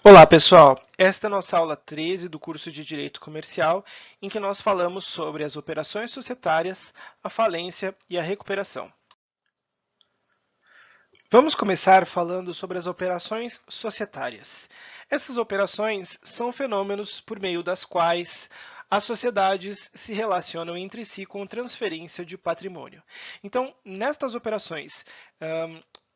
Olá, pessoal! Esta é a nossa aula 13 do curso de Direito Comercial, em que nós falamos sobre as operações societárias, a falência e a recuperação. Vamos começar falando sobre as operações societárias. Essas operações são fenômenos por meio das quais as sociedades se relacionam entre si com transferência de patrimônio. Então, nestas operações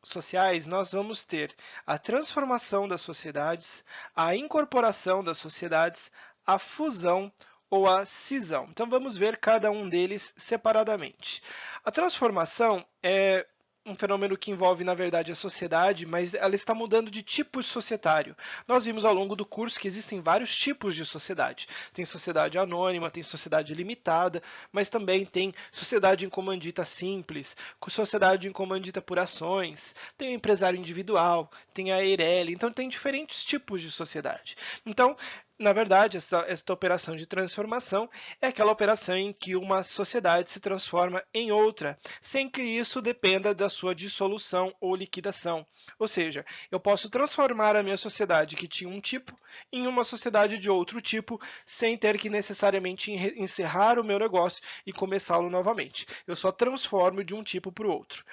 sociais, nós vamos ter a transformação das sociedades, a incorporação das sociedades, a fusão ou a cisão. Então, vamos ver cada um deles separadamente. A transformação é um fenômeno que envolve, na verdade, a sociedade, mas ela está mudando de tipo societário. Nós vimos ao longo do curso que existem vários tipos de sociedade. Tem sociedade anônima, tem sociedade limitada, mas também tem sociedade em comandita simples, sociedade em comandita por ações, tem o empresário individual, tem a EIRELI, então tem diferentes tipos de sociedade. Então, na verdade, esta operação de transformação é aquela operação em que uma sociedade se transforma em outra, sem que isso dependa da sua dissolução ou liquidação. Ou seja, eu posso transformar a minha sociedade que tinha um tipo em uma sociedade de outro tipo, sem ter que necessariamente encerrar o meu negócio e começá-lo novamente. Eu só transformo de um tipo para o outro.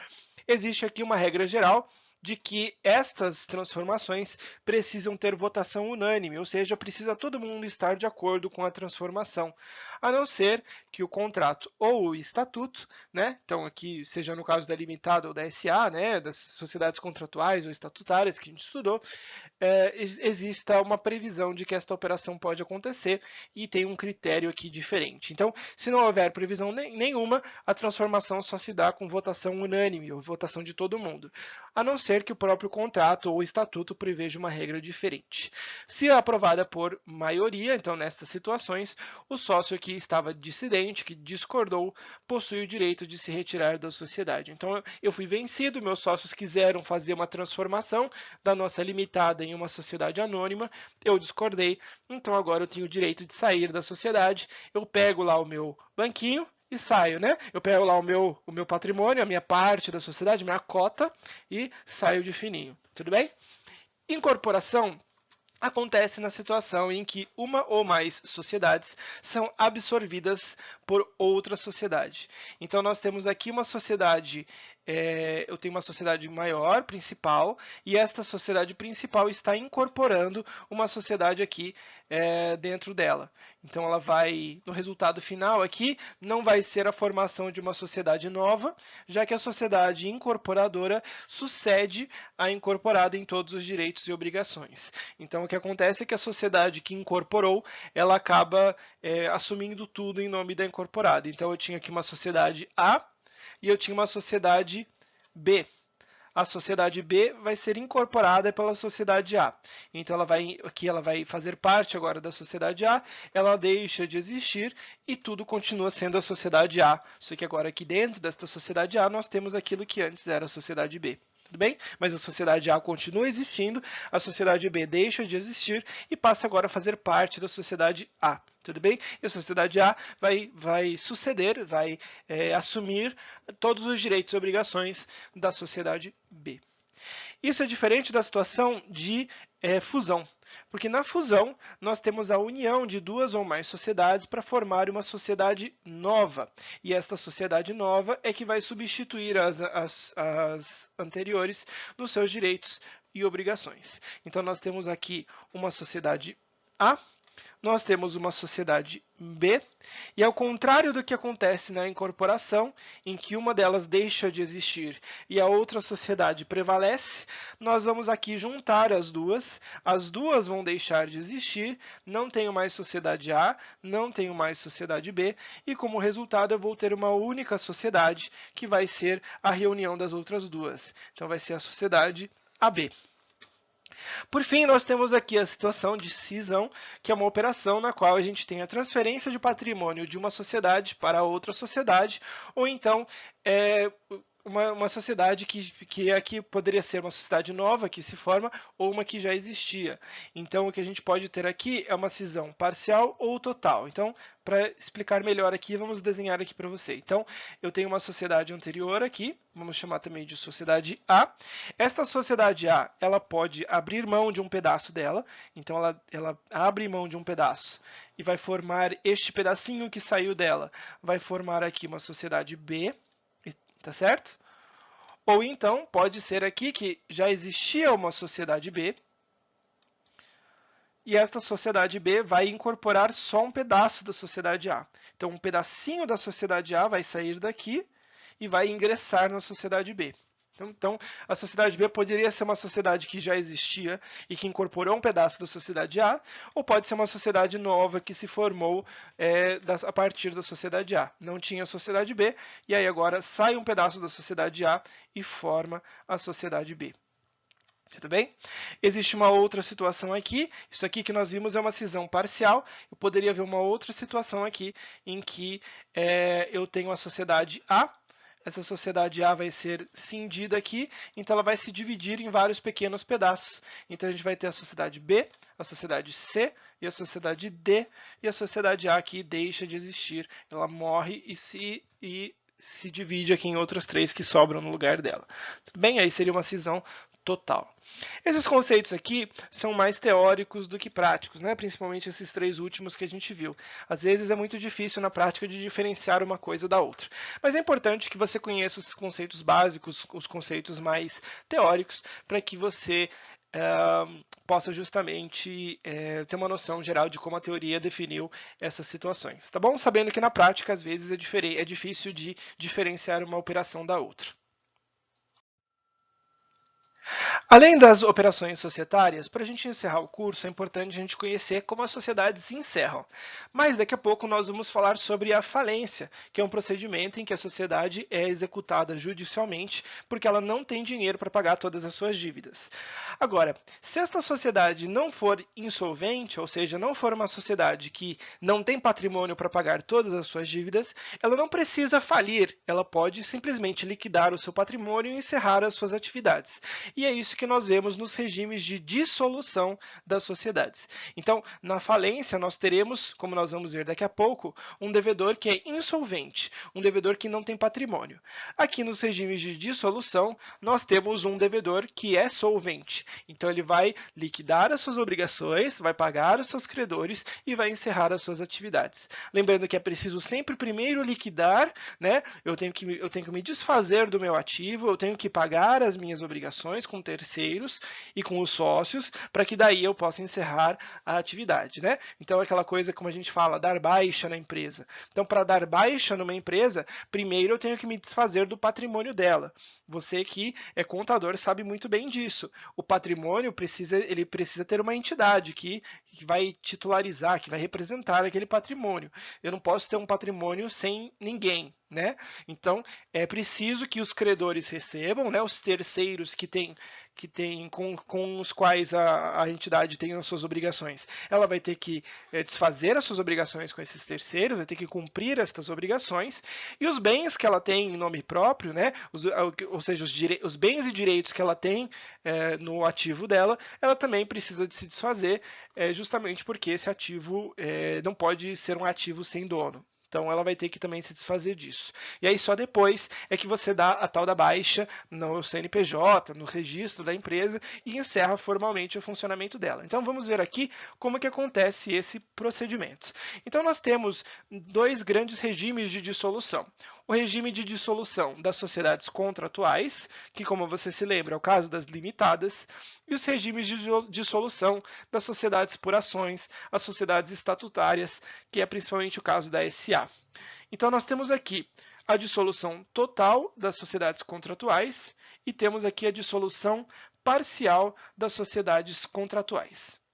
Existe aqui uma regra geral de que estas transformações precisam ter votação unânime, ou seja, precisa todo mundo estar de acordo com a transformação, a não ser que o contrato ou o estatuto, né, então aqui seja no caso da limitada ou da SA, né, das sociedades contratuais ou estatutárias que a gente estudou, exista uma previsão de que esta operação pode acontecer e tem um critério aqui diferente. Então, se não houver previsão nenhuma, a transformação só se dá com votação unânime, ou votação de todo mundo, a não ser que o próprio contrato ou estatuto preveja uma regra diferente. Se aprovada por maioria, então nestas situações, o sócio que estava dissidente, que discordou, possui o direito de se retirar da sociedade. Então, eu fui vencido, meus sócios quiseram fazer uma transformação da nossa limitada em uma sociedade anônima, eu discordei, então agora eu tenho o direito de sair da sociedade, eu pego lá o meu banquinho e saio, né? Eu pego lá o meu patrimônio, a minha parte da sociedade, minha cota, e saio de fininho, tudo bem? Incorporação acontece na situação em que uma ou mais sociedades são absorvidas por outra sociedade. Então, nós temos aqui uma sociedade, eu tenho uma sociedade maior, principal, e esta sociedade principal está incorporando uma sociedade aqui dentro dela. Então, ela vai, no resultado final aqui, não vai ser a formação de uma sociedade nova, já que a sociedade incorporadora sucede à incorporada em todos os direitos e obrigações. Então, o que acontece é que a sociedade que incorporou, ela acaba assumindo tudo em nome da incorporada. Então, eu tinha aqui uma sociedade A e eu tinha uma sociedade B. A sociedade B vai ser incorporada pela sociedade A. Então, aqui ela vai fazer parte agora da sociedade A, ela deixa de existir e tudo continua sendo a sociedade A. Só que agora aqui dentro desta sociedade A, nós temos aquilo que antes era a sociedade B. Tudo bem? Mas a sociedade A continua existindo, a sociedade B deixa de existir e passa agora a fazer parte da sociedade A. Tudo bem? E a sociedade A vai suceder, vai assumir todos os direitos e obrigações da sociedade B. Isso é diferente da situação de fusão, porque na fusão nós temos a união de duas ou mais sociedades para formar uma sociedade nova. E esta sociedade nova é que vai substituir as anteriores nos seus direitos e obrigações. Então nós temos aqui uma sociedade A, nós temos uma sociedade B, e ao contrário do que acontece na incorporação, em que uma delas deixa de existir e a outra sociedade prevalece, nós vamos aqui juntar as duas vão deixar de existir, não tenho mais sociedade A, não tenho mais sociedade B, e como resultado eu vou ter uma única sociedade, que vai ser a reunião das outras duas. Então vai ser a sociedade AB. Por fim, nós temos aqui a situação de cisão, que é uma operação na qual a gente tem a transferência de patrimônio de uma sociedade para outra sociedade, ou então uma sociedade que aqui poderia ser uma sociedade nova que se forma ou uma que já existia. Então, o que a gente pode ter aqui é uma cisão parcial ou total. Então, para explicar melhor aqui, vamos desenhar aqui para você. Então, eu tenho uma sociedade anterior aqui, vamos chamar também de sociedade A. Esta sociedade A, ela pode abrir mão de um pedaço dela, então ela abre mão de um pedaço e vai formar este pedacinho que saiu dela, vai formar aqui uma sociedade B, tá certo? Ou então, pode ser aqui que já existia uma sociedade B, e esta sociedade B vai incorporar só um pedaço da sociedade A. Então, um pedacinho da sociedade A vai sair daqui e vai ingressar na sociedade B. Então, a sociedade B poderia ser uma sociedade que já existia e que incorporou um pedaço da sociedade A, ou pode ser uma sociedade nova que se formou a partir da sociedade A. Não tinha a sociedade B, e aí agora sai um pedaço da sociedade A e forma a sociedade B. Tudo bem? Existe uma outra situação aqui. Isso aqui que nós vimos é uma cisão parcial. Eu poderia ver uma outra situação aqui em que eu tenho a sociedade A. Essa sociedade A vai ser cindida aqui, então ela vai se dividir em vários pequenos pedaços. Então a gente vai ter a sociedade B, a sociedade C e a sociedade D, e a sociedade A aqui deixa de existir. Ela morre e se divide aqui em outras três que sobram no lugar dela. Tudo bem? Aí seria uma cisão total. Esses conceitos aqui são mais teóricos do que práticos, né? Principalmente esses três últimos que a gente viu. Às vezes é muito difícil na prática de diferenciar uma coisa da outra. Mas é importante que você conheça os conceitos básicos, os conceitos mais teóricos, para que você possa justamente ter uma noção geral de como a teoria definiu essas situações. Tá bom? Sabendo que na prática, às vezes, é difícil de diferenciar uma operação da outra. Além das operações societárias, para a gente encerrar o curso, é importante a gente conhecer como as sociedades se encerram. Mas daqui a pouco nós vamos falar sobre a falência, que é um procedimento em que a sociedade é executada judicialmente porque ela não tem dinheiro para pagar todas as suas dívidas. Agora, se esta sociedade não for insolvente, ou seja, não for uma sociedade que não tem patrimônio para pagar todas as suas dívidas, ela não precisa falir, ela pode simplesmente liquidar o seu patrimônio e encerrar as suas atividades. E é isso que nós vemos nos regimes de dissolução das sociedades. Então, na falência, nós teremos, como nós vamos ver daqui a pouco, um devedor que é insolvente, um devedor que não tem patrimônio. Aqui nos regimes de dissolução, nós temos um devedor que é solvente. Então, ele vai liquidar as suas obrigações, vai pagar os seus credores e vai encerrar as suas atividades. Lembrando que é preciso sempre primeiro liquidar, né? Eu tenho que me desfazer do meu ativo, eu tenho que pagar as minhas obrigações com terceiros e com os sócios, para que daí eu possa encerrar a atividade, né? Então, aquela coisa como a gente fala, dar baixa na empresa. Então, para dar baixa numa empresa, primeiro eu tenho que me desfazer do patrimônio dela. Você que é contador sabe muito bem disso. O patrimônio precisa ter uma entidade que vai titularizar, que vai representar aquele patrimônio. Eu não posso ter um patrimônio sem ninguém, né? Então, é preciso que os credores recebam, né, os terceiros com os quais a entidade tem as suas obrigações. Ela vai ter que desfazer as suas obrigações com esses terceiros, vai ter que cumprir estas obrigações, e os bens que ela tem em nome próprio, né, ou seja, os bens e direitos que ela tem no ativo dela, ela também precisa de se desfazer, justamente porque esse ativo não pode ser um ativo sem dono. Então, ela vai ter que também se desfazer disso. E aí, só depois é que você dá a tal da baixa no CNPJ, no registro da empresa e encerra formalmente o funcionamento dela. Então, vamos ver aqui como que acontece esse procedimento. Então, nós temos dois grandes regimes de dissolução. O regime de dissolução das sociedades contratuais, que, como você se lembra, é o caso das limitadas, e os regimes de dissolução das sociedades por ações, as sociedades estatutárias, que é principalmente o caso da SA. Então, nós temos aqui a dissolução total das sociedades contratuais e temos aqui a dissolução parcial das sociedades contratuais.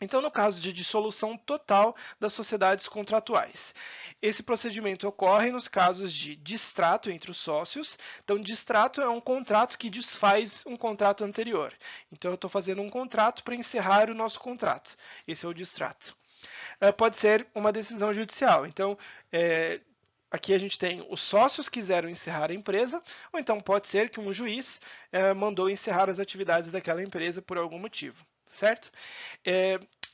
Então, no caso de dissolução total das sociedades contratuais, esse procedimento ocorre nos casos de distrato entre os sócios. Então, distrato é um contrato que desfaz um contrato anterior. Então, eu estou fazendo um contrato para encerrar o nosso contrato. Esse é o distrato. Pode ser uma decisão judicial. Então, aqui a gente tem os sócios quiseram encerrar a empresa, ou então pode ser que um juiz mandou encerrar as atividades daquela empresa por algum motivo, certo?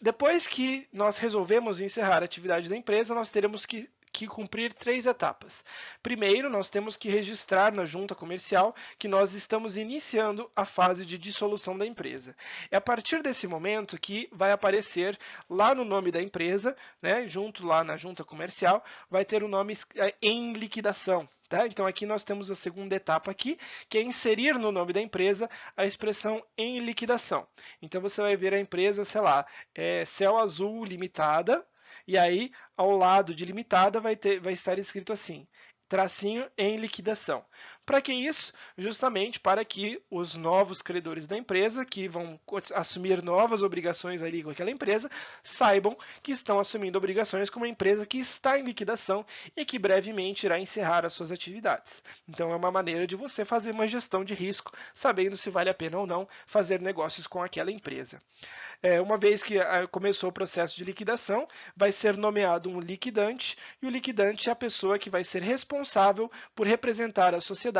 Depois que nós resolvemos encerrar a atividade da empresa, nós teremos que cumprir 3 etapas. Primeiro, nós temos que registrar na junta comercial que nós estamos iniciando a fase de dissolução da empresa. É a partir desse momento que vai aparecer lá no nome da empresa, né, junto lá na junta comercial, vai ter o nome em liquidação. Tá? Então aqui nós temos a segunda etapa aqui, que é inserir no nome da empresa a expressão em liquidação. Então você vai ver a empresa, sei lá, Céu Azul Limitada, e aí ao lado de limitada vai estar escrito assim, tracinho em liquidação. Para que isso? Justamente para que os novos credores da empresa, que vão assumir novas obrigações ali com aquela empresa, saibam que estão assumindo obrigações com uma empresa que está em liquidação e que brevemente irá encerrar as suas atividades. Então é uma maneira de você fazer uma gestão de risco, sabendo se vale a pena ou não fazer negócios com aquela empresa. Uma vez que começou o processo de liquidação, vai ser nomeado um liquidante, e o liquidante é a pessoa que vai ser responsável por representar a sociedade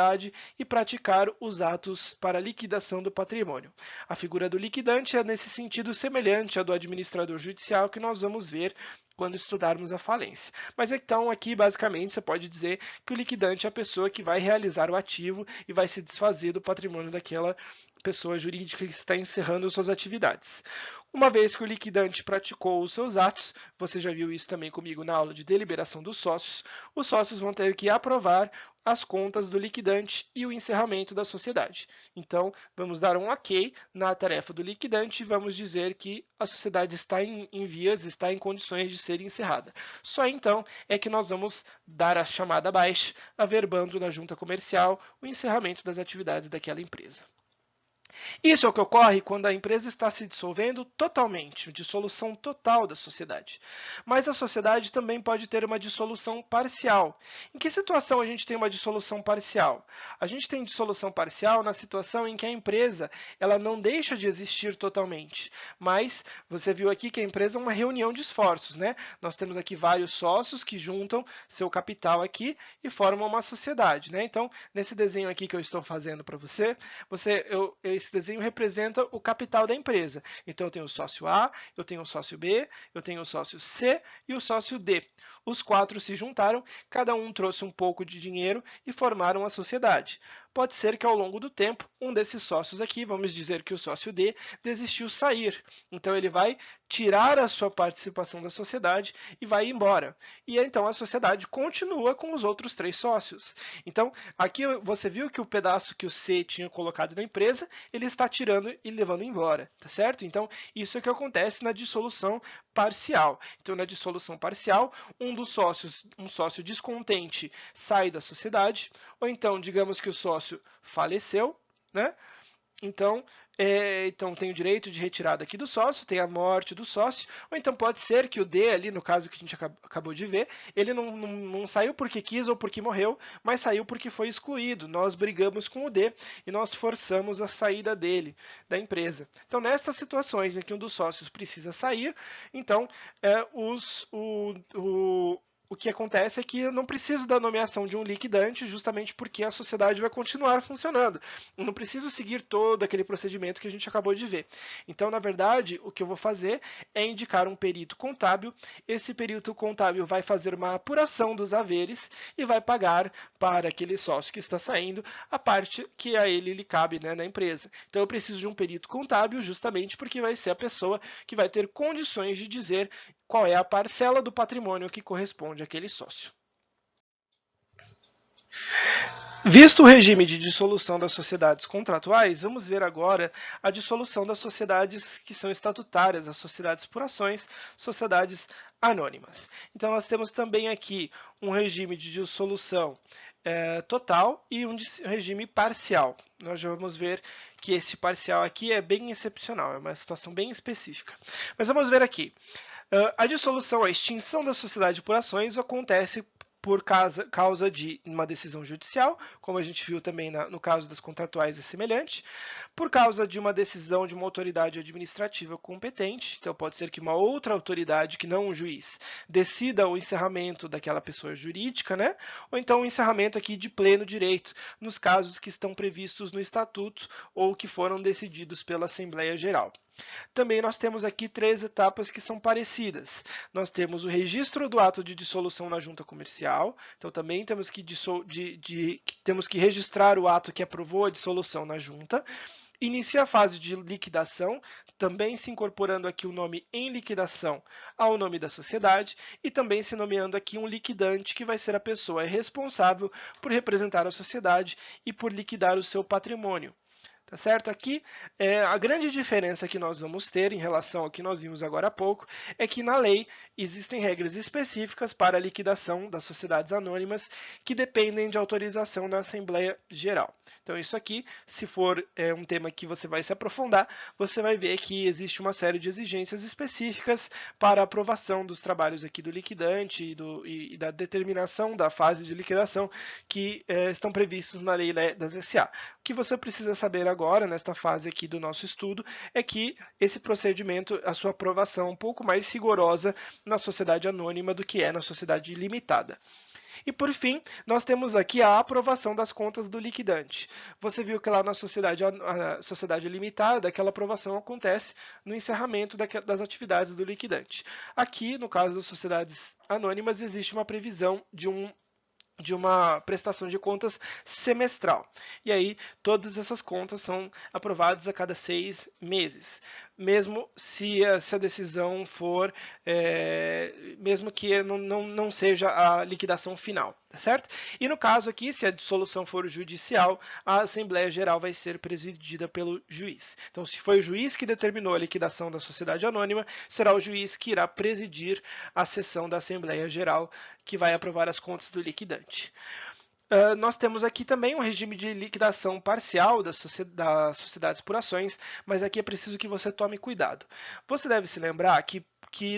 e praticar os atos para a liquidação do patrimônio. A figura do liquidante é nesse sentido semelhante à do administrador judicial que nós vamos ver quando estudarmos a falência. Mas então aqui basicamente você pode dizer que o liquidante é a pessoa que vai realizar o ativo e vai se desfazer do patrimônio daquela pessoa jurídica que está encerrando suas atividades. Uma vez que o liquidante praticou os seus atos, você já viu isso também comigo na aula de deliberação dos sócios, os sócios vão ter que aprovar as contas do liquidante e o encerramento da sociedade. Então, vamos dar um ok na tarefa do liquidante e vamos dizer que a sociedade está em vias, está em condições de ser encerrada. Só então é que nós vamos dar a chamada baixa, averbando na junta comercial o encerramento das atividades daquela empresa. Isso é o que ocorre quando a empresa está se dissolvendo totalmente, dissolução total da sociedade. Mas a sociedade também pode ter uma dissolução parcial. Em que situação a gente tem uma dissolução parcial? A gente tem dissolução parcial na situação em que a empresa ela não deixa de existir totalmente, mas você viu aqui que a empresa é uma reunião de esforços, né? Nós temos aqui vários sócios que juntam seu capital aqui e formam uma sociedade, né? Então, nesse desenho aqui que eu estou fazendo para você, esse desenho representa o capital da empresa. Então, eu tenho o sócio A, eu tenho o sócio B, eu tenho o sócio C e o sócio D. Os 4 se juntaram, cada um trouxe um pouco de dinheiro e formaram a sociedade. Pode ser que ao longo do tempo, um desses sócios aqui, vamos dizer que o sócio D, desistiu sair. Então, ele vai tirar a sua participação da sociedade e vai embora. E então a sociedade continua com os outros 3 sócios. Então, aqui você viu que o pedaço que o C tinha colocado na empresa, ele está tirando e levando embora, tá certo? Então, isso é o que acontece na dissolução parcial. Então, na dissolução parcial, um sócio descontente sai da sociedade, ou então, digamos que o sócio faleceu, né? Então tem o direito de retirada aqui do sócio, tem a morte do sócio, ou então pode ser que o D ali, no caso que a gente acabou de ver, ele não saiu porque quis ou porque morreu, mas saiu porque foi excluído. Nós brigamos com o D e nós forçamos a saída dele, da empresa. Então, nestas situações em que um dos sócios precisa sair, então o que acontece é que eu não preciso da nomeação de um liquidante justamente porque a sociedade vai continuar funcionando. Eu não preciso seguir todo aquele procedimento que a gente acabou de ver. Então, na verdade, o que eu vou fazer é indicar um perito contábil. Esse perito contábil vai fazer uma apuração dos haveres e vai pagar para aquele sócio que está saindo a parte que a ele lhe cabe, né, na empresa. Então, eu preciso de um perito contábil justamente porque vai ser a pessoa que vai ter condições de dizer qual é a parcela do patrimônio que corresponde àquele sócio. Visto o regime de dissolução das sociedades contratuais, vamos ver agora a dissolução das sociedades que são estatutárias, as sociedades por ações, sociedades anônimas. Então, nós temos também aqui um regime de dissolução total e um regime parcial. Nós já vamos ver que esse parcial aqui é bem excepcional, é uma situação bem específica. Mas vamos ver aqui. A dissolução, a extinção da sociedade por ações acontece por causa de uma decisão judicial, como a gente viu também no caso das contratuais é semelhante, por causa de uma decisão de uma autoridade administrativa competente, então pode ser que uma outra autoridade, que não um juiz, decida o encerramento daquela pessoa jurídica, né? Ou então o encerramento aqui de pleno direito, nos casos que estão previstos no Estatuto ou que foram decididos pela Assembleia Geral. Também nós temos aqui 3 etapas que são parecidas. Nós temos o registro do ato de dissolução na junta comercial, então também temos que registrar o ato que aprovou a dissolução na junta. Inicia a fase de liquidação, também se incorporando aqui o nome em liquidação ao nome da sociedade e também se nomeando aqui um liquidante, que vai ser a pessoa responsável por representar a sociedade e por liquidar o seu patrimônio. Tá certo? Aqui, a grande diferença que nós vamos ter em relação ao que nós vimos agora há pouco é que na lei existem regras específicas para a liquidação das sociedades anônimas que dependem de autorização da Assembleia Geral. Então isso aqui, se for um tema que você vai se aprofundar, você vai ver que existe uma série de exigências específicas para a aprovação dos trabalhos aqui do liquidante e da determinação da fase de liquidação que estão previstos na lei das SA. O que você precisa saber agora, nesta fase aqui do nosso estudo, é que esse procedimento, a sua aprovação é um pouco mais rigorosa na sociedade anônima do que é na sociedade limitada. E por fim, nós temos aqui a aprovação das contas do liquidante. Você viu que lá na sociedade limitada, aquela aprovação acontece no encerramento das atividades do liquidante. Aqui, no caso das sociedades anônimas, existe uma previsão de uma prestação de contas semestral. E aí, todas essas contas são aprovadas a cada 6 meses. Mesmo se a decisão for, mesmo que não seja a liquidação final, tá certo? E no caso aqui, se a dissolução for judicial, a Assembleia Geral vai ser presidida pelo juiz. Então, se foi o juiz que determinou a liquidação da sociedade anônima, será o juiz que irá presidir a sessão da Assembleia Geral, que vai aprovar as contas do liquidante. Nós temos aqui também um regime de liquidação parcial das sociedades por ações, mas aqui é preciso que você tome cuidado. Você deve se lembrar que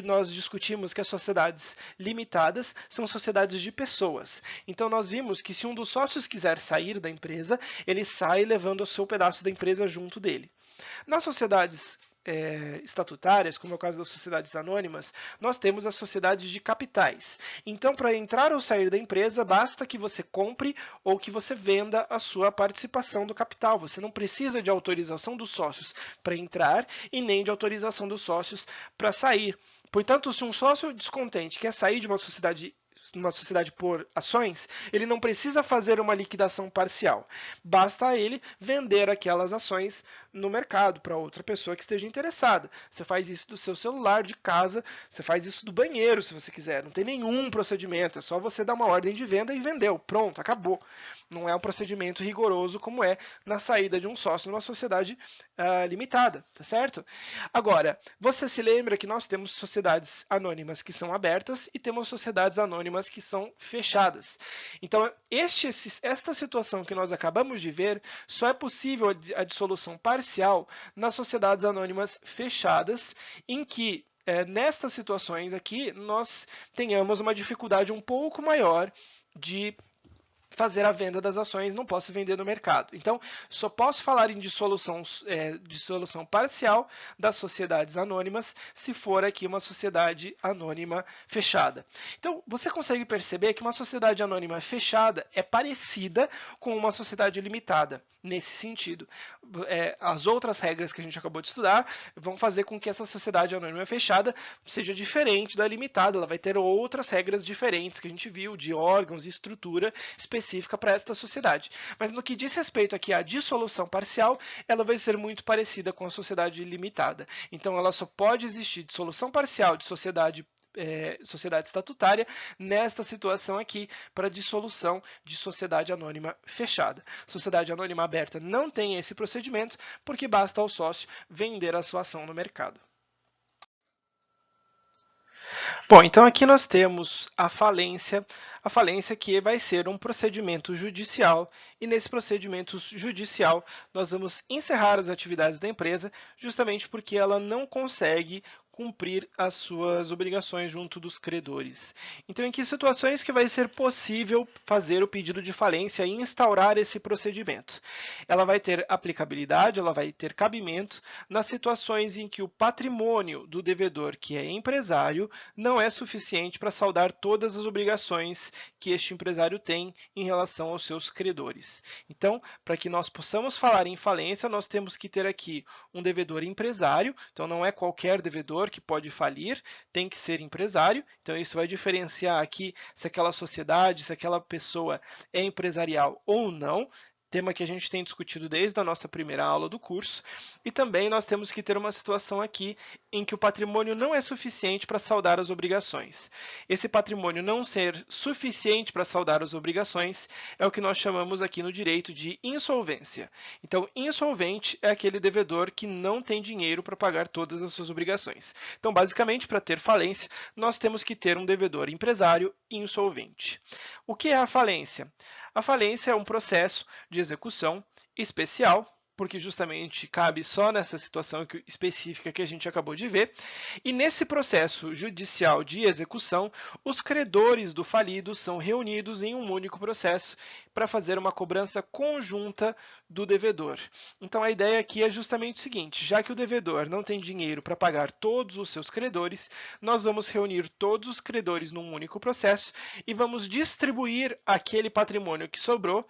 nós discutimos que as sociedades limitadas são sociedades de pessoas. Então, nós vimos que se um dos sócios quiser sair da empresa, ele sai levando o seu pedaço da empresa junto dele. Nas sociedades estatutárias, como é o caso das sociedades anônimas, nós temos as sociedades de capitais. Então, para entrar ou sair da empresa, basta que você compre ou que você venda a sua participação do capital. Você não precisa de autorização dos sócios para entrar e nem de autorização dos sócios para sair. Portanto, se um sócio descontente quer sair de uma sociedade por ações, ele não precisa fazer uma liquidação parcial. Basta a ele vender aquelas ações no mercado para outra pessoa que esteja interessada. Você faz isso do seu celular, de casa, você faz isso do banheiro, se você quiser. Não tem nenhum procedimento, é só você dar uma ordem de venda e vendeu. Pronto, acabou. Não é um procedimento rigoroso como é na saída de um sócio numa sociedade limitada, tá certo? Agora, você se lembra que nós temos sociedades anônimas que são abertas e temos sociedades anônimas que são fechadas. Então, esta situação que nós acabamos de ver, só é possível a dissolução parcial nas sociedades anônimas fechadas, em que nestas situações aqui nós tenhamos uma dificuldade um pouco maior de fazer a venda das ações, não posso vender no mercado. Então, só posso falar em dissolução parcial das sociedades anônimas se for aqui uma sociedade anônima fechada. Então, você consegue perceber que uma sociedade anônima fechada é parecida com uma sociedade limitada, nesse sentido. As outras regras que a gente acabou de estudar vão fazer com que essa sociedade anônima fechada seja diferente da limitada, ela vai ter outras regras diferentes que a gente viu, de órgãos e estrutura específica para esta sociedade. Mas no que diz respeito aqui à dissolução parcial, ela vai ser muito parecida com a sociedade limitada. Então, ela só pode existir dissolução parcial de sociedade estatutária nesta situação aqui para dissolução de sociedade anônima fechada. Sociedade anônima aberta não tem esse procedimento porque basta ao sócio vender a sua ação no mercado. Bom, então aqui nós temos a falência que vai ser um procedimento judicial, e nesse procedimento judicial nós vamos encerrar as atividades da empresa justamente porque ela não consegue cumprir as suas obrigações junto dos credores. Então, em que situações que vai ser possível fazer o pedido de falência e instaurar esse procedimento? Ela vai ter aplicabilidade, ela vai ter cabimento nas situações em que o patrimônio do devedor, que é empresário, não é suficiente para saldar todas as obrigações que este empresário tem em relação aos seus credores. Então, para que nós possamos falar em falência, nós temos que ter aqui um devedor empresário, então não é qualquer devedor que pode falir, tem que ser empresário, então isso vai diferenciar aqui se aquela sociedade, se aquela pessoa é empresarial ou não, tema que a gente tem discutido desde a nossa primeira aula do curso, e também nós temos que ter uma situação aqui em que o patrimônio não é suficiente para saldar as obrigações. Esse patrimônio não ser suficiente para saldar as obrigações é o que nós chamamos aqui no direito de insolvência. Então, insolvente é aquele devedor que não tem dinheiro para pagar todas as suas obrigações. Então, basicamente, para ter falência, nós temos que ter um devedor empresário insolvente. O que é a falência? A falência é um processo de execução especial, porque justamente cabe só nessa situação específica que a gente acabou de ver, e nesse processo judicial de execução, os credores do falido são reunidos em um único processo para fazer uma cobrança conjunta do devedor. Então a ideia aqui é justamente o seguinte: já que o devedor não tem dinheiro para pagar todos os seus credores, nós vamos reunir todos os credores num único processo e vamos distribuir aquele patrimônio que sobrou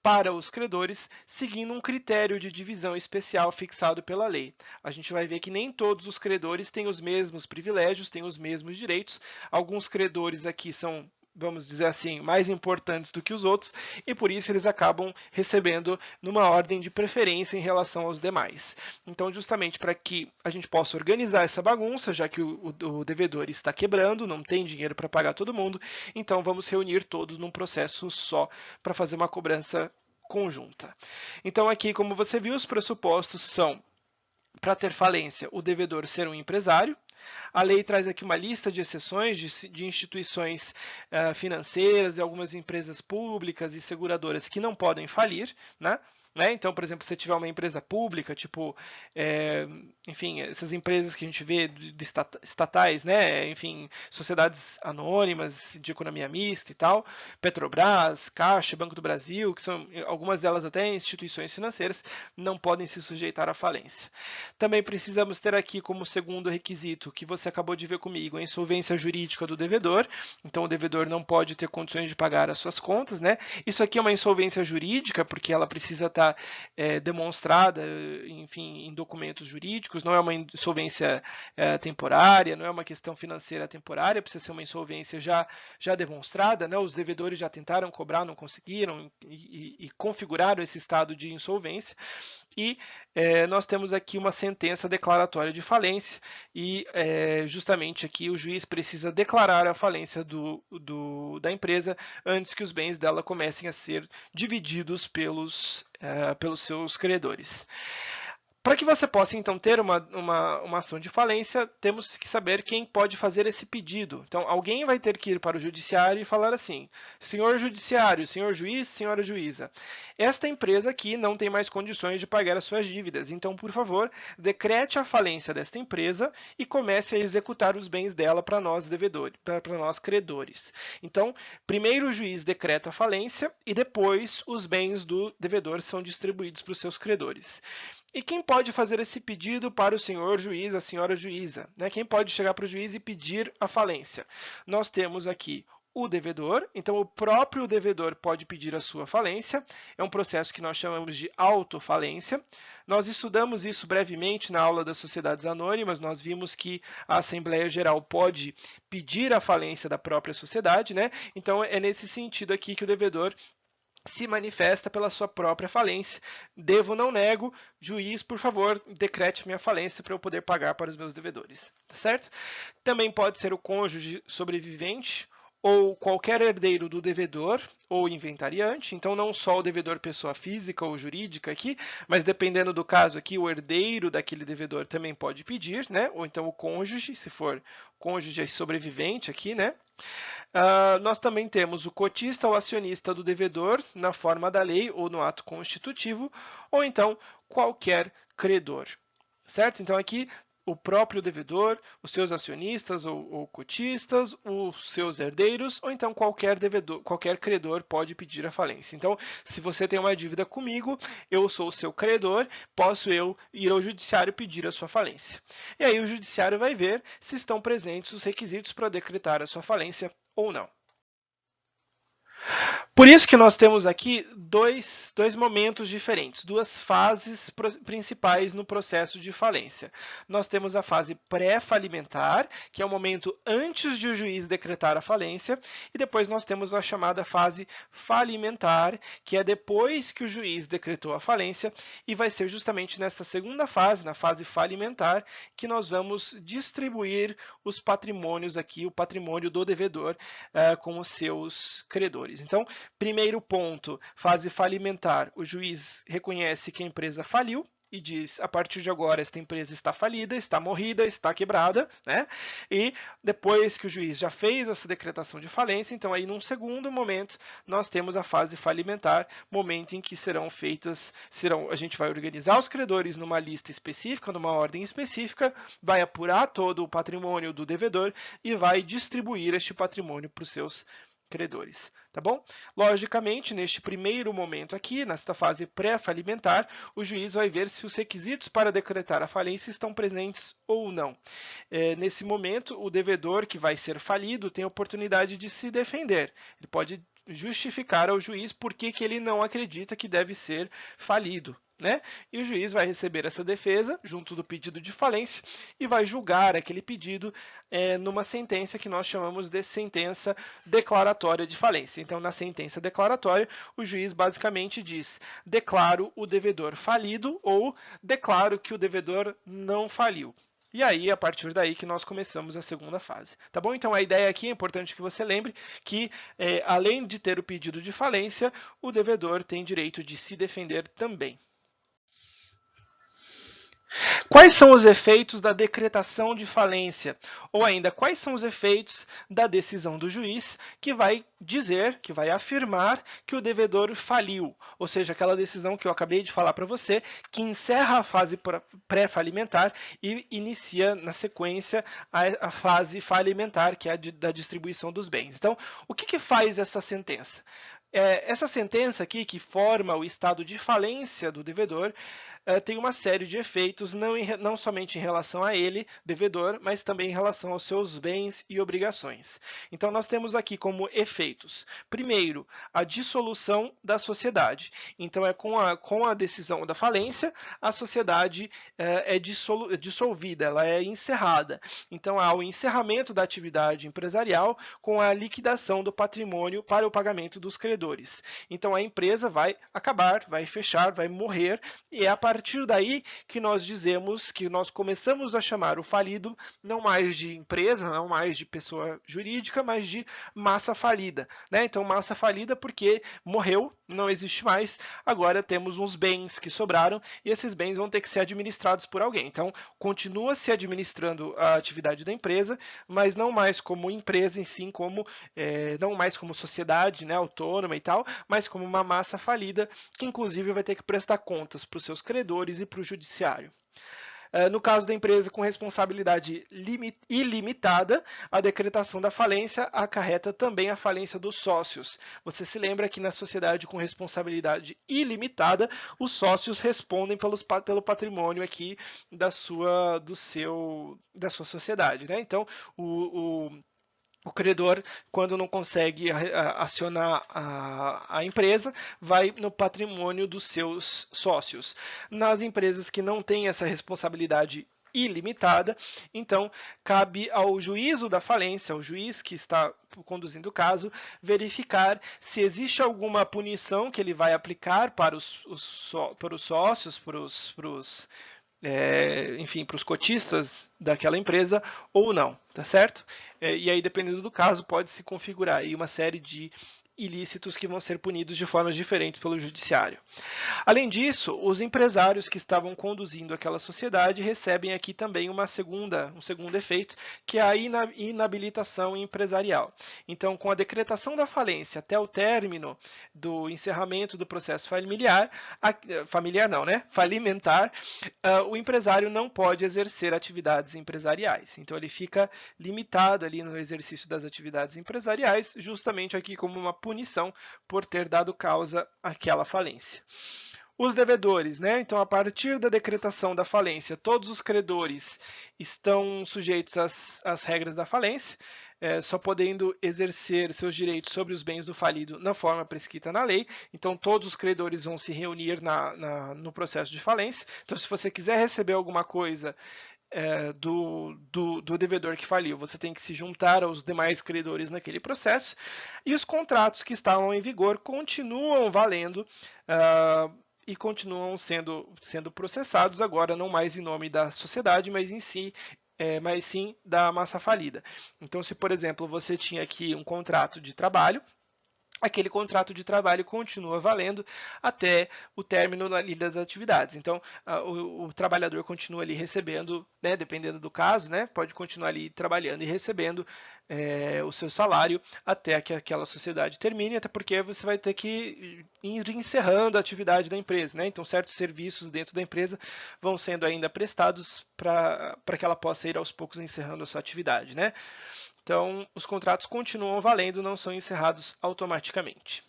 para os credores, seguindo um critério de divisão especial fixado pela lei. A gente vai ver que nem todos os credores têm os mesmos privilégios, têm os mesmos direitos. Alguns credores aqui são, vamos dizer assim, mais importantes do que os outros, e por isso eles acabam recebendo numa ordem de preferência em relação aos demais. Então, justamente para que a gente possa organizar essa bagunça, já que o devedor está quebrando, não tem dinheiro para pagar todo mundo, então vamos reunir todos num processo só para fazer uma cobrança conjunta. Então, aqui, como você viu, os pressupostos são: para ter falência, o devedor ser um empresário. A lei traz aqui uma lista de exceções de instituições financeiras e algumas empresas públicas e seguradoras que não podem falir, né? Então, por exemplo, se você tiver uma empresa pública, tipo, enfim, essas empresas que a gente vê de estatais, né? Enfim, sociedades anônimas de economia mista e tal, Petrobras, Caixa, Banco do Brasil, que são algumas delas até instituições financeiras, não podem se sujeitar à falência. Também precisamos ter aqui como segundo requisito, que você acabou de ver comigo, a insolvência jurídica do devedor. Então, o devedor não pode ter condições de pagar as suas contas, né? Isso aqui é uma insolvência jurídica, porque ela precisa estar demonstrada, enfim, em documentos jurídicos, não é uma insolvência temporária, não é uma questão financeira temporária, precisa ser uma insolvência já demonstrada, né? Os devedores já tentaram cobrar, não conseguiram e configuraram esse estado de insolvência. E nós temos aqui uma sentença declaratória de falência e justamente aqui o juiz precisa declarar a falência da empresa antes que os bens dela comecem a ser divididos pelos seus credores. Para que você possa, então, ter uma ação de falência, temos que saber quem pode fazer esse pedido. Então, alguém vai ter que ir para o judiciário e falar assim: senhor judiciário, senhor juiz, senhora juíza, esta empresa aqui não tem mais condições de pagar as suas dívidas, então, por favor, decrete a falência desta empresa e comece a executar os bens dela para nós devedores, para nós credores. Então, primeiro o juiz decreta a falência e depois os bens do devedor são distribuídos para os seus credores. E quem pode fazer esse pedido para o senhor juiz, a senhora juíza? Quem pode chegar para o juiz e pedir a falência? Nós temos aqui o devedor, então o próprio devedor pode pedir a sua falência, é um processo que nós chamamos de autofalência. Nós estudamos isso brevemente na aula das sociedades anônimas, nós vimos que a Assembleia Geral pode pedir a falência da própria sociedade, né? Então é nesse sentido aqui que o devedor se manifesta pela sua própria falência. Devo, não nego, juiz, por favor, decrete minha falência para eu poder pagar para os meus devedores, tá certo? Também pode ser o cônjuge sobrevivente ou qualquer herdeiro do devedor ou inventariante, então não só o devedor pessoa física ou jurídica aqui, mas dependendo do caso aqui, o herdeiro daquele devedor também pode pedir, né? Ou então o cônjuge, se for cônjuge sobrevivente aqui, né? Nós também temos o cotista ou acionista do devedor na forma da lei ou no ato constitutivo, ou então qualquer credor, certo? Então aqui o próprio devedor, os seus acionistas ou cotistas, os seus herdeiros, ou então qualquer devedor, qualquer credor pode pedir a falência. Então, se você tem uma dívida comigo, eu sou o seu credor, posso eu ir ao judiciário pedir a sua falência. E aí o judiciário vai ver se estão presentes os requisitos para decretar a sua falência ou não. Por isso que nós temos aqui dois momentos diferentes, duas fases principais no processo de falência. Nós temos a fase pré-falimentar, que é o momento antes de o juiz decretar a falência, e depois nós temos a chamada fase falimentar, que é depois que o juiz decretou a falência, e vai ser justamente nesta segunda fase, na fase falimentar, que nós vamos distribuir os patrimônios aqui, o patrimônio do devedor com os seus credores. Então, primeiro ponto, fase falimentar. O juiz reconhece que a empresa faliu e diz, a partir de agora, esta empresa está falida, está morrida, está quebrada, né? E depois que o juiz já fez essa decretação de falência, então aí num segundo momento, nós temos a fase falimentar, momento em que a gente vai organizar os credores numa lista específica, numa ordem específica, vai apurar todo o patrimônio do devedor e vai distribuir este patrimônio para os seus credores, tá bom? Logicamente, neste primeiro momento aqui, nesta fase pré-falimentar, o juiz vai ver se os requisitos para decretar a falência estão presentes ou não. Nesse momento, o devedor que vai ser falido tem a oportunidade de se defender. Ele pode justificar ao juiz por que ele não acredita que deve ser falido. Né? E o juiz vai receber essa defesa junto do pedido de falência e vai julgar aquele pedido numa sentença que nós chamamos de sentença declaratória de falência. Então, na sentença declaratória, o juiz basicamente diz: declaro o devedor falido ou declaro que o devedor não faliu. E aí, a partir daí que nós começamos a segunda fase. Tá bom? Então, a ideia aqui é importante que você lembre que, além de ter o pedido de falência, o devedor tem direito de se defender também. Quais são os efeitos da decretação de falência? Ou ainda, quais são os efeitos da decisão do juiz que vai dizer, que vai afirmar que o devedor faliu? Ou seja, aquela decisão que eu acabei de falar para você, que encerra a fase pré-falimentar e inicia, na sequência, a fase falimentar, que é a da distribuição dos bens. Então, o que faz essa sentença? Essa sentença aqui, que forma o estado de falência do devedor, tem uma série de efeitos, não somente em relação a ele, devedor, mas também em relação aos seus bens e obrigações. Então, nós temos aqui como efeitos, primeiro, a dissolução da sociedade. Então, com a decisão da falência, a sociedade é dissolvida, ela é encerrada. Então, há o encerramento da atividade empresarial com a liquidação do patrimônio para o pagamento dos credores. Então, a empresa vai acabar, vai fechar, vai morrer, e é a partir daí que nós dizemos, que nós começamos a chamar o falido não mais de empresa, não mais de pessoa jurídica, mas de massa falida, né? Então, massa falida porque morreu, não existe mais, agora temos uns bens que sobraram e esses bens vão ter que ser administrados por alguém. Então, continua se administrando a atividade da empresa, mas não mais como empresa em si, não mais como sociedade, né, autônoma e tal, mas como uma massa falida que inclusive vai ter que prestar contas para os seus credores e para o judiciário. No caso da empresa com responsabilidade ilimitada, a decretação da falência acarreta também a falência dos sócios. Você se lembra que na sociedade com responsabilidade ilimitada, os sócios respondem pelo patrimônio aqui da sua sociedade, né? Então, o credor, quando não consegue acionar a empresa, vai no patrimônio dos seus sócios. Nas empresas que não têm essa responsabilidade ilimitada, então cabe ao juízo da falência, ao juiz que está conduzindo o caso, verificar se existe alguma punição que ele vai aplicar para os sócios, enfim, para os cotistas daquela empresa ou não, tá certo? E aí, dependendo do caso, pode se configurar aí uma série de ilícitos que vão ser punidos de formas diferentes pelo judiciário. Além disso, os empresários que estavam conduzindo aquela sociedade recebem aqui também um segundo efeito, que é a inabilitação empresarial. Então, com a decretação da falência até o término do encerramento do processo falimentar, o empresário não pode exercer atividades empresariais. Então, ele fica limitado ali no exercício das atividades empresariais, justamente aqui como uma punição por ter dado causa àquela falência. Os devedores, né? Então, a partir da decretação da falência, todos os credores estão sujeitos às regras da falência, só podendo exercer seus direitos sobre os bens do falido na forma prescrita na lei. Então, todos os credores vão se reunir no processo de falência. Então, se você quiser receber alguma coisa do devedor que faliu, você tem que se juntar aos demais credores naquele processo, e os contratos que estavam em vigor continuam valendo e continuam sendo processados, agora não mais em nome da sociedade, mas sim da massa falida. Então, se, por exemplo, você tinha aqui um contrato de trabalho, aquele contrato de trabalho continua valendo até o término das atividades. Então, o trabalhador continua ali recebendo, né, dependendo do caso, né, pode continuar ali trabalhando e recebendo o seu salário até que aquela sociedade termine, até porque você vai ter que ir encerrando a atividade da empresa, né? Então, certos serviços dentro da empresa vão sendo ainda prestados para que ela possa ir aos poucos encerrando a sua atividade, né? Então, os contratos continuam valendo, não são encerrados automaticamente.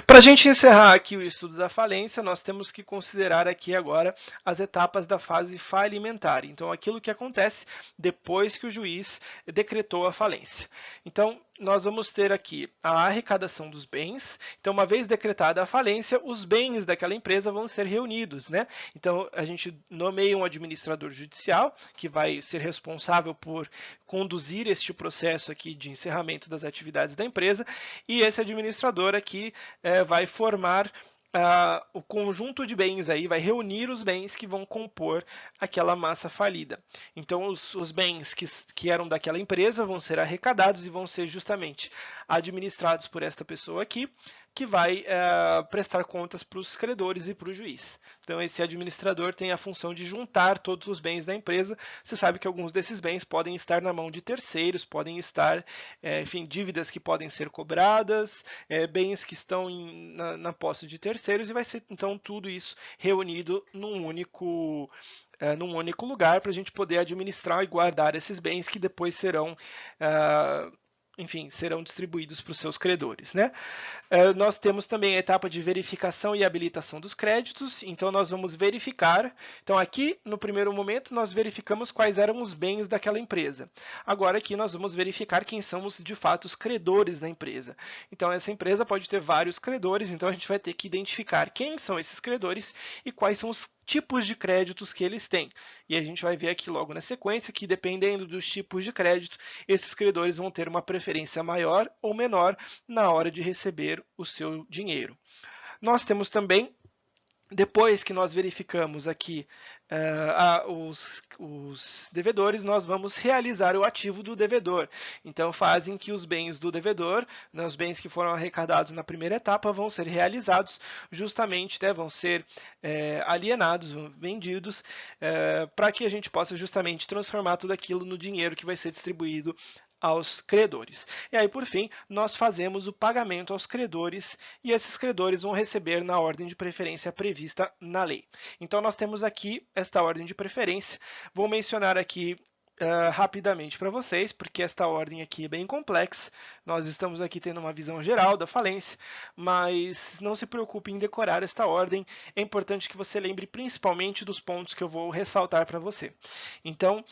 Para a gente encerrar aqui o estudo da falência, nós temos que considerar aqui agora as etapas da fase falimentar. Então, aquilo que acontece depois que o juiz decretou a falência. Então, nós vamos ter aqui a arrecadação dos bens. Então, uma vez decretada a falência, os bens daquela empresa vão ser reunidos, né? Então, a gente nomeia um administrador judicial, que vai ser responsável por conduzir este processo aqui de encerramento das atividades da empresa, e esse administrador aqui vai formar o conjunto de bens aí, vai reunir os bens que vão compor aquela massa falida. Então, os bens que eram daquela empresa vão ser arrecadados e vão ser justamente administrados por esta pessoa aqui, que vai prestar contas para os credores e para o juiz. Então, esse administrador tem a função de juntar todos os bens da empresa. Você sabe que alguns desses bens podem estar na mão de terceiros, podem estar, enfim, dívidas que podem ser cobradas, bens que estão na posse de terceiros, e vai ser, então, tudo isso reunido num único lugar para a gente poder administrar e guardar esses bens que depois serão distribuídos para os seus credores, né? Nós temos também a etapa de verificação e habilitação dos créditos. Então, nós vamos verificar. Então, aqui, no primeiro momento, nós verificamos quais eram os bens daquela empresa. Agora, aqui, nós vamos verificar quem são, de fato, os credores da empresa. Então, essa empresa pode ter vários credores, então a gente vai ter que identificar quem são esses credores e quais são os tipos de créditos que eles têm. E a gente vai ver aqui logo na sequência que, dependendo dos tipos de crédito, esses credores vão ter uma preferência maior ou menor na hora de receber o seu dinheiro. Nós temos também, depois que nós verificamos aqui os devedores, nós vamos realizar o ativo do devedor. Então, fazem que os bens do devedor, os bens que foram arrecadados na primeira etapa, vão ser realizados justamente, vão ser alienados, vendidos, para que a gente possa justamente transformar tudo aquilo no dinheiro que vai ser distribuído aos credores. E aí, por fim, nós fazemos o pagamento aos credores, e esses credores vão receber na ordem de preferência prevista na lei. Então, nós temos aqui esta ordem de preferência. Vou mencionar aqui rapidamente para vocês, porque esta ordem aqui é bem complexa. Nós estamos aqui tendo uma visão geral da falência, mas não se preocupe em decorar esta ordem. É importante que você lembre principalmente dos pontos que eu vou ressaltar para você. Então,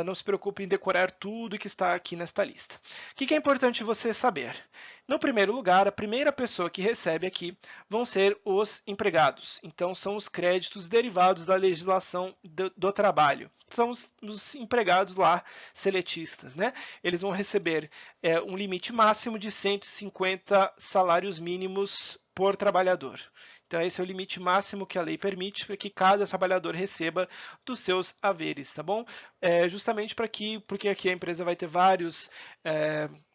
não se preocupe em decorar tudo que está aqui nesta lista. O que é importante você saber? No primeiro lugar, a primeira pessoa que recebe aqui vão ser os empregados. Então, são os créditos derivados da legislação do trabalho. São os empregados lá, seletistas, né? Eles vão receber um limite máximo de 150 salários mínimos por trabalhador. Então, esse é o limite máximo que a lei permite para que cada trabalhador receba dos seus haveres, tá bom? Justamente porque aqui a empresa vai ter vários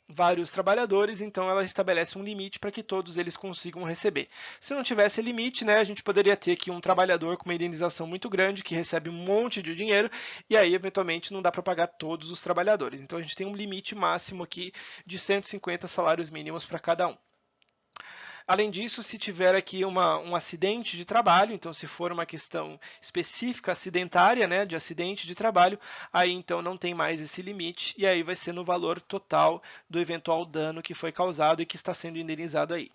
vários trabalhadores, então ela estabelece um limite para que todos eles consigam receber. Se não tivesse limite, né, a gente poderia ter aqui um trabalhador com uma indenização muito grande, que recebe um monte de dinheiro, e aí, eventualmente, não dá para pagar todos os trabalhadores. Então, a gente tem um limite máximo aqui de 150 salários mínimos para cada um. Além disso, se tiver aqui um acidente de trabalho, então se for uma questão específica acidentária, né, de acidente de trabalho, aí então não tem mais esse limite e aí vai ser no valor total do eventual dano que foi causado e que está sendo indenizado aí.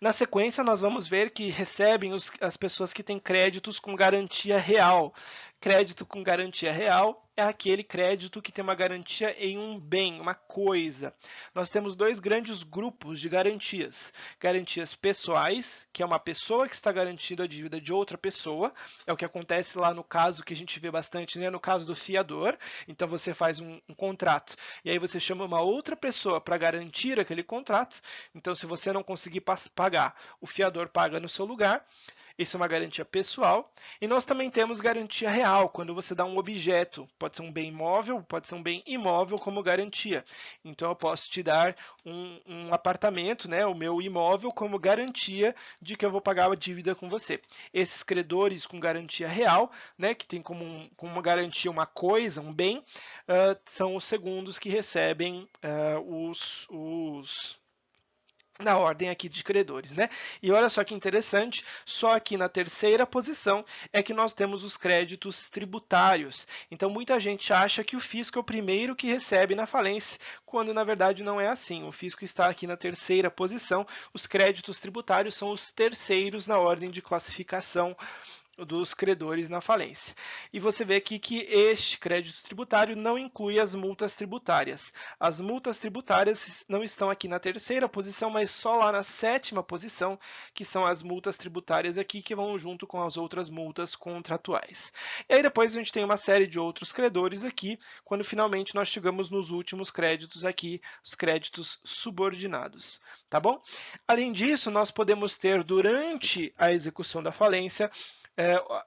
Na sequência, nós vamos ver que recebem as pessoas que têm créditos com garantia real. Crédito com garantia real é aquele crédito que tem uma garantia em um bem, uma coisa. Nós temos dois grandes grupos de garantias. Garantias pessoais, que é uma pessoa que está garantindo a dívida de outra pessoa. É o que acontece lá no caso que a gente vê bastante, né? No caso do fiador. Então você faz um contrato e aí você chama uma outra pessoa para garantir aquele contrato. Então se você não conseguir pagar, o fiador paga no seu lugar. Isso é uma garantia pessoal. E nós também temos garantia real, quando você dá um objeto, pode ser um bem móvel, pode ser um bem imóvel como garantia. Então eu posso te dar um apartamento, né, o meu imóvel, como garantia de que eu vou pagar a dívida com você. Esses credores com garantia real, né, que tem como uma garantia uma coisa, um bem, são os segundos que recebem na ordem aqui de credores, né? E olha só que interessante, só aqui na terceira posição é que nós temos os créditos tributários. Então muita gente acha que o fisco é o primeiro que recebe na falência, quando na verdade não é assim. O fisco está aqui na terceira posição, os créditos tributários são os terceiros na ordem de classificação dos credores na falência. E você vê aqui que este crédito tributário não inclui as multas tributárias. As multas tributárias não estão aqui na terceira posição, mas só lá na sétima posição, que são as multas tributárias aqui, que vão junto com as outras multas contratuais. E aí depois a gente tem uma série de outros credores aqui, quando finalmente nós chegamos nos últimos créditos aqui, os créditos subordinados, tá bom? Além disso, nós podemos ter durante a execução da falência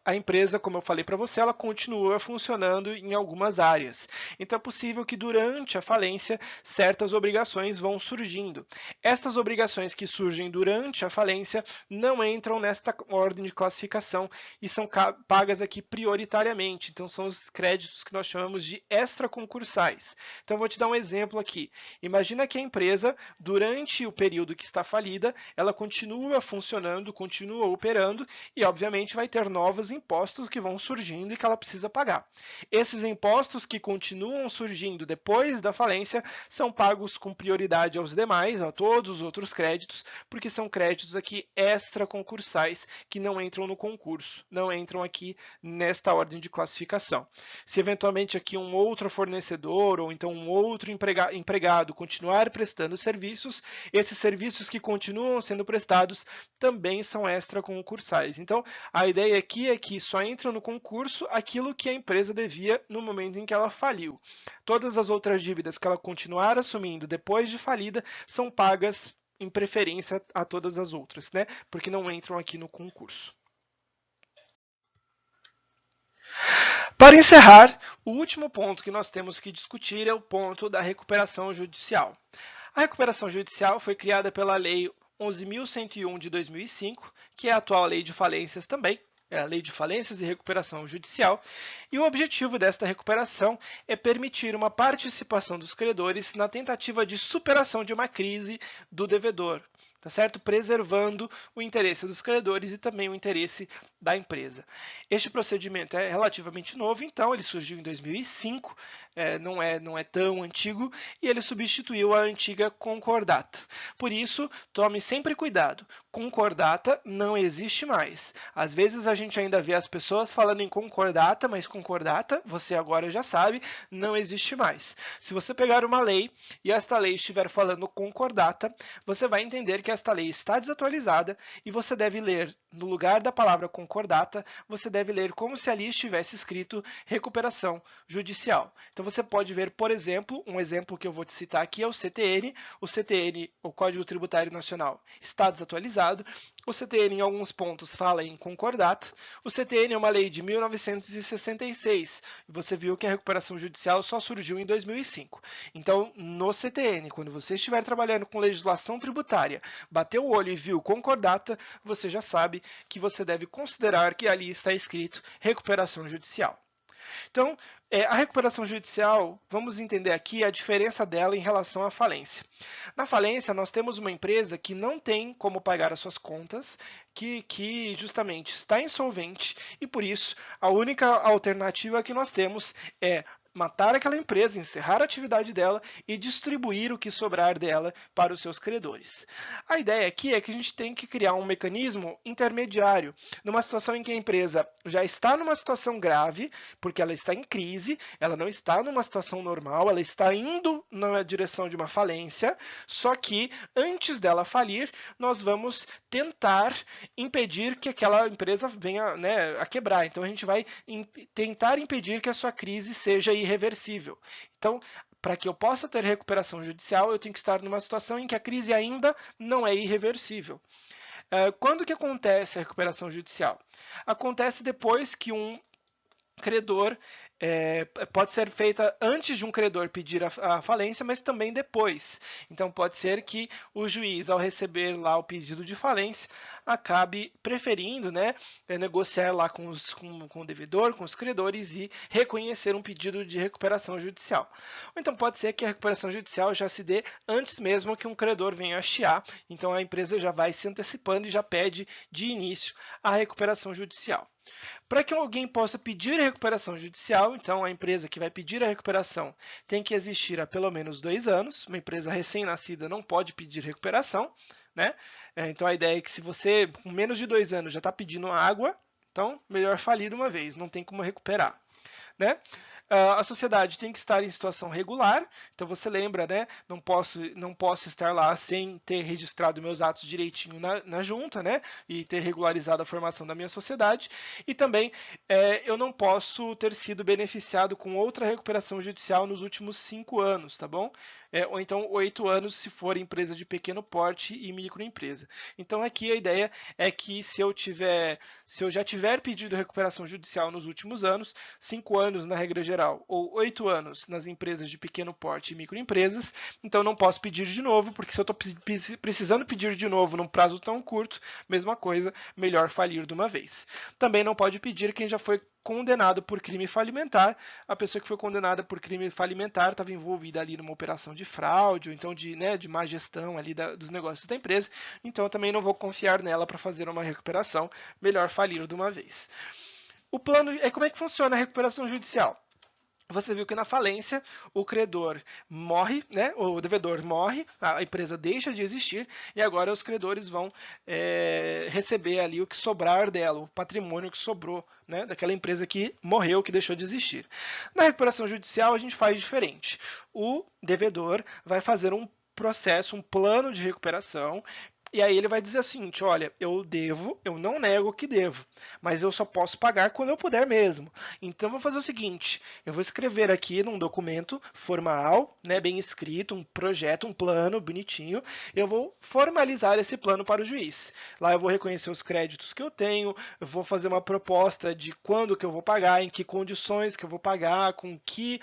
a empresa, como eu falei para você, ela continua funcionando em algumas áreas. Então é possível que durante a falência certas obrigações vão surgindo. Estas obrigações que surgem durante a falência não entram nesta ordem de classificação e são pagas aqui prioritariamente. Então são os créditos que nós chamamos de extraconcursais. Então eu vou te dar um exemplo aqui. Imagina que a empresa, durante o período que está falida, ela continua funcionando, continua operando e obviamente vai ter novos impostos que vão surgindo e que ela precisa pagar. Esses impostos que continuam surgindo depois da falência são pagos com prioridade aos demais, a todos os outros créditos, porque são créditos aqui extraconcursais que não entram no concurso, não entram aqui nesta ordem de classificação. Se eventualmente aqui um outro fornecedor ou então um outro empregado continuar prestando serviços, esses serviços que continuam sendo prestados também são extraconcursais. Então, a ideia aqui é que só entra no concurso aquilo que a empresa devia no momento em que ela faliu. Todas as outras dívidas que ela continuar assumindo depois de falida são pagas em preferência a todas as outras, né? Porque não entram aqui no concurso. Para encerrar, o último ponto que nós temos que discutir é o ponto da recuperação judicial. A recuperação judicial foi criada pela Lei 11.101 de 2005, que é a atual Lei de Falências também, é a Lei de Falências e Recuperação Judicial, e o objetivo desta recuperação é permitir uma participação dos credores na tentativa de superação de uma crise do devedor, tá certo? Preservando o interesse dos credores e também o interesse da empresa. Este procedimento é relativamente novo, então ele surgiu em 2005, não é tão antigo, e ele substituiu a antiga concordata. Por isso, tome sempre cuidado, concordata não existe mais. Às vezes a gente ainda vê as pessoas falando em concordata, mas concordata, você agora já sabe, não existe mais. Se você pegar uma lei e esta lei estiver falando concordata, você vai entender que esta lei está desatualizada e você deve ler, no lugar da palavra concordata, você deve ler como se ali estivesse escrito recuperação judicial. Então você pode ver, por exemplo, um exemplo que eu vou te citar aqui é o CTN. O CTN, o Código Tributário Nacional, está desatualizado. O CTN, em alguns pontos, fala em concordata. O CTN é uma lei de 1966. E você viu que a recuperação judicial só surgiu em 2005. Então, no CTN, quando você estiver trabalhando com legislação tributária, bateu o olho e viu concordata, você já sabe que você deve considerar que ali está escrito recuperação judicial. Então, a recuperação judicial, vamos entender aqui a diferença dela em relação à falência. Na falência, nós temos uma empresa que não tem como pagar as suas contas, que justamente está insolvente, e por isso a única alternativa que nós temos é matar aquela empresa, encerrar a atividade dela e distribuir o que sobrar dela para os seus credores. A ideia aqui é que a gente tem que criar um mecanismo intermediário, numa situação em que a empresa já está numa situação grave, porque ela está em crise, ela não está numa situação normal, ela está indo na direção de uma falência, só que antes dela falir, nós vamos tentar impedir que aquela empresa venha, né, a quebrar. Então a gente vai tentar impedir que a sua crise seja irreversível. Então, para que eu possa ter recuperação judicial, eu tenho que estar numa situação em que a crise ainda não é irreversível. Quando que acontece a recuperação judicial? Acontece depois que um credor pode ser feita antes de um credor pedir a falência, mas também depois. Então pode ser que o juiz, ao receber lá o pedido de falência, acabe preferindo, né, negociar lá com o devedor, com os credores e reconhecer um pedido de recuperação judicial. Ou então pode ser que a recuperação judicial já se dê antes mesmo que um credor venha a chiar, então a empresa já vai se antecipando e já pede de início a recuperação judicial. Para que alguém possa pedir a recuperação judicial, então a empresa que vai pedir a recuperação tem que existir há pelo menos 2 anos. Uma empresa recém-nascida não pode pedir recuperação, né? Então a ideia é que se você com menos de 2 anos já está pedindo água, então melhor falir de uma vez, não tem como recuperar, né? A sociedade tem que estar em situação regular, então você lembra, né? Não posso estar lá sem ter registrado meus atos direitinho na junta, né? E ter regularizado a formação da minha sociedade. E também eu não posso ter sido beneficiado com outra recuperação judicial nos últimos 5 anos, tá bom? Ou então 8 anos se for empresa de pequeno porte e microempresa. Então aqui a ideia é que se eu já tiver pedido recuperação judicial nos últimos anos, 5 anos na regra geral, ou 8 anos nas empresas de pequeno porte e microempresas, então não posso pedir de novo, porque se eu estou precisando pedir de novo num prazo tão curto, mesma coisa, melhor falir de uma vez. Também não pode pedir quem já foi condenado por crime falimentar. A pessoa que foi condenada por crime falimentar estava envolvida ali numa operação de fraude, ou então de má gestão ali dos negócios da empresa, então eu também não vou confiar nela para fazer uma recuperação, melhor falir de uma vez. O plano como é que funciona a recuperação judicial? Você viu que na falência o credor morre, né? O devedor morre, a empresa deixa de existir e agora os credores vão receber ali o que sobrar dela, o patrimônio que sobrou, né? Daquela empresa que morreu, que deixou de existir. Na recuperação judicial a gente faz diferente. O devedor vai fazer um processo, um plano de recuperação. E aí ele vai dizer o seguinte, olha, eu devo, eu não nego que devo, mas eu só posso pagar quando eu puder mesmo. Então eu vou fazer o seguinte, eu vou escrever aqui num documento formal, né, bem escrito, um projeto, um plano bonitinho, eu vou formalizar esse plano para o juiz. Lá eu vou reconhecer os créditos que eu tenho, eu vou fazer uma proposta de quando que eu vou pagar, em que condições que eu vou pagar, com que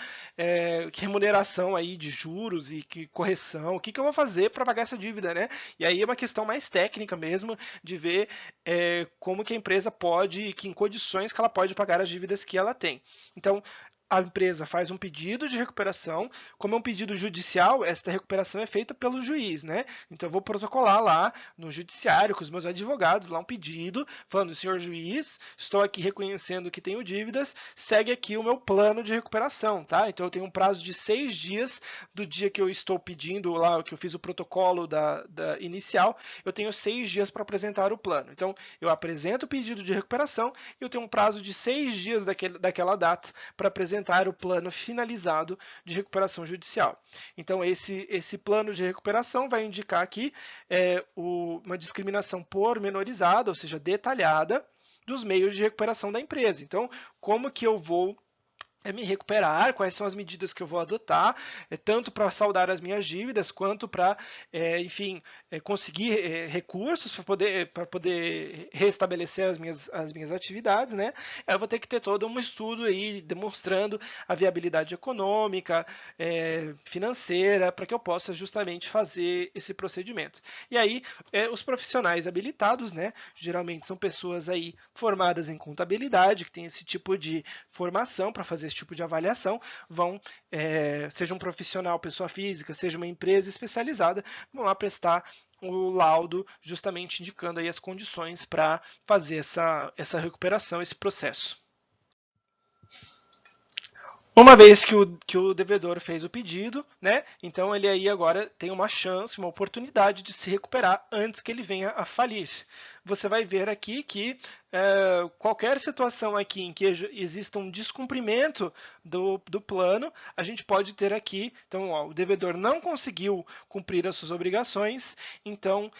remuneração aí de juros e que correção, o que eu vou fazer para pagar essa dívida, né? E aí é uma questão mais técnica mesmo, de ver como que a empresa pode, que em condições que ela pode pagar as dívidas que ela tem. Então, a empresa faz um pedido de recuperação, como é um pedido judicial, esta recuperação é feita pelo juiz, né? Então eu vou protocolar lá no judiciário com os meus advogados lá um pedido, falando, senhor juiz, estou aqui reconhecendo que tenho dívidas, segue aqui o meu plano de recuperação, tá? Então eu tenho um prazo de 6 dias do dia que eu estou pedindo lá, que eu fiz o protocolo da inicial, eu tenho 6 dias para apresentar o plano. Então eu apresento o pedido de recuperação e eu tenho um prazo de 6 dias daquela data para apresentar o plano finalizado de recuperação judicial. Então, esse plano de recuperação vai indicar aqui uma discriminação pormenorizada, ou seja, detalhada, dos meios de recuperação da empresa. Então, como que eu vou me recuperar, quais são as medidas que eu vou adotar, tanto para saldar as minhas dívidas, quanto para, enfim, conseguir recursos para poder restabelecer as minhas atividades, né? Eu vou ter que ter todo um estudo aí demonstrando a viabilidade econômica, financeira, para que eu possa justamente fazer esse procedimento. E aí, os profissionais habilitados, né? Geralmente são pessoas aí formadas em contabilidade, que têm esse tipo de formação para fazer esse tipo de avaliação, seja um profissional, pessoa física, seja uma empresa especializada, vão lá prestar o laudo, justamente indicando aí as condições para fazer essa recuperação, esse processo. Uma vez que o devedor fez o pedido, né, então ele aí agora tem uma chance, uma oportunidade de se recuperar antes que ele venha a falir. Você vai ver aqui que qualquer situação aqui em que exista um descumprimento do plano, a gente pode ter aqui, então ó, o devedor não conseguiu cumprir as suas obrigações, então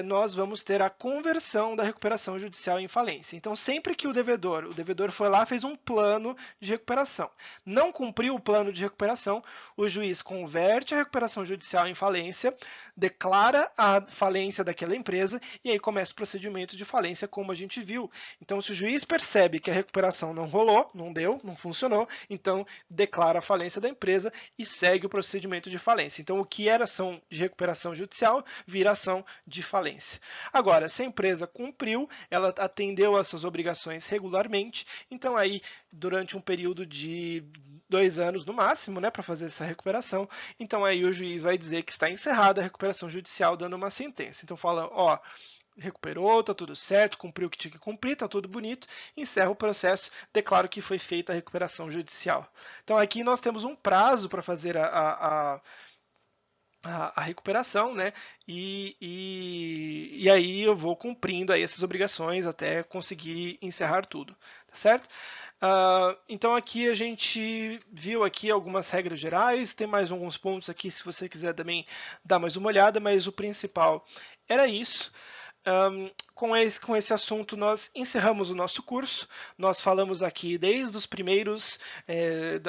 nós vamos ter a conversão da recuperação judicial em falência. Então, sempre que o devedor foi lá, fez um plano de recuperação, não cumpriu o plano de recuperação, o juiz converte a recuperação judicial em falência, declara a falência daquela empresa e aí começa o procedimento de falência, como a gente viu. Então, se o juiz percebe que a recuperação não rolou, não deu, não funcionou, então declara a falência da empresa e segue o procedimento de falência. Então, o que era ação de recuperação judicial vira ação de falência. Agora, se a empresa cumpriu, ela atendeu às suas obrigações regularmente, então aí, durante um período de 2 anos no máximo, né, para fazer essa recuperação, então aí o juiz vai dizer que está encerrada a recuperação judicial, dando uma sentença. Então fala, ó, recuperou, tá tudo certo, cumpriu o que tinha que cumprir, tá tudo bonito, encerra o processo, declaro que foi feita a recuperação judicial. Então aqui nós temos um prazo para fazer a recuperação, né? E aí eu vou cumprindo aí essas obrigações até conseguir encerrar tudo, tá certo? Então aqui a gente viu aqui algumas regras gerais, tem mais alguns pontos aqui se você quiser também dar mais uma olhada, mas o principal era isso. Com esse assunto, nós encerramos o nosso curso. Nós falamos aqui desde os primeiros,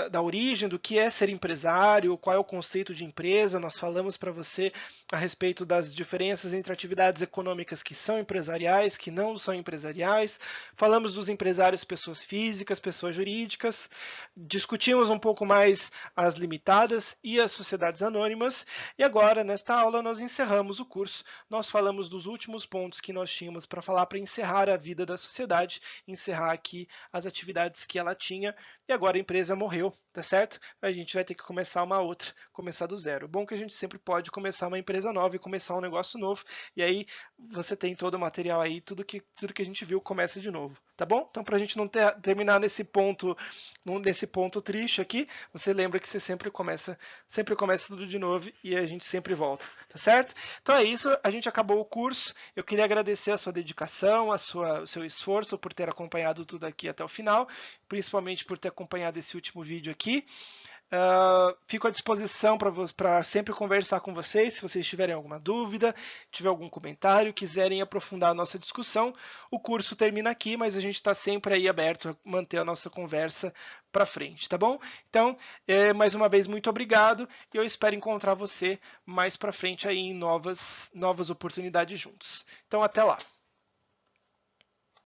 da origem, do que é ser empresário, qual é o conceito de empresa. Nós falamos para você a respeito das diferenças entre atividades econômicas que são empresariais, que não são empresariais. Falamos dos empresários, pessoas físicas, pessoas jurídicas. Discutimos um pouco mais as limitadas e as sociedades anônimas. E agora, nesta aula, nós encerramos o curso. Nós falamos dos últimos pontos que nós tínhamos para falar para encerrar a vida da sociedade, encerrar aqui as atividades que ela tinha, e agora a empresa morreu, tá certo? A gente vai ter que começar uma outra, começar do zero. Bom que a gente sempre pode começar uma empresa nova e começar um negócio novo, e aí você tem todo o material aí, tudo que a gente viu começa de novo, tá bom? Então, para a gente não terminar nesse ponto triste aqui, você lembra que você sempre começa tudo de novo e a gente sempre volta, tá certo? Então é isso, a gente acabou o curso. Eu queria agradecer a sua dedicação, o seu esforço por ter acompanhado tudo aqui até o final, principalmente por ter acompanhado esse último vídeo aqui. Fico à disposição para sempre conversar com vocês, se vocês tiverem alguma dúvida, tiver algum comentário, quiserem aprofundar a nossa discussão. O curso termina aqui, mas a gente está sempre aí aberto a manter a nossa conversa para frente, tá bom? Então, mais uma vez, muito obrigado e eu espero encontrar você mais para frente aí em novas oportunidades juntos. Então, até lá!